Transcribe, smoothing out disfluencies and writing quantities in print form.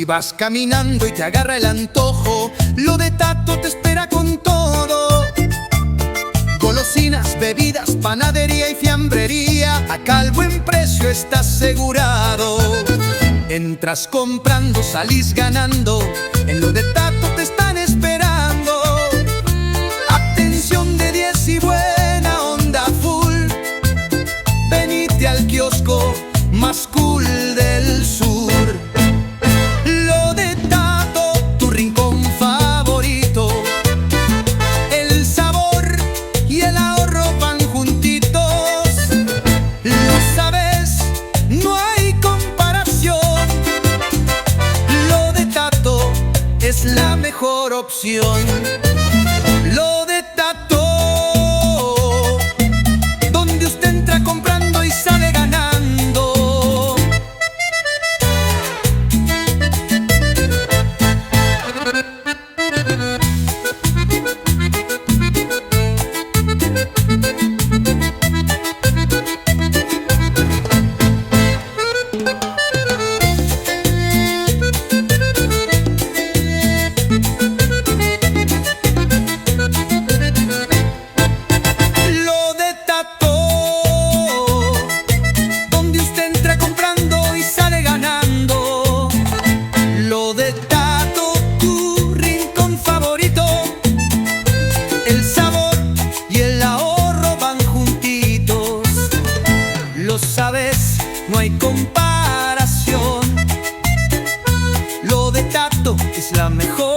Si vas caminando y te agarra el antojo, lo de Tato te espera con todo. Golosinas, bebidas, panadería y fiambrería, acá al buen precio está asegurado. Entras comprando, salís ganando, en lo de Tato te están esperando. Atención de 10 y buena onda full. Venite al kiosco más cool del sur. Lo de Tato, tu rincón favorito. El sabor y el ahorro van juntitos. Lo sabes, no hay comparación. Lo de Tato es la mejor opción. Lo de Tato, donde usted entra comprando y sale ganando. El sabor y el ahorro van juntitos. Lo sabes, no hay comparación. Lo de Tato es la mejor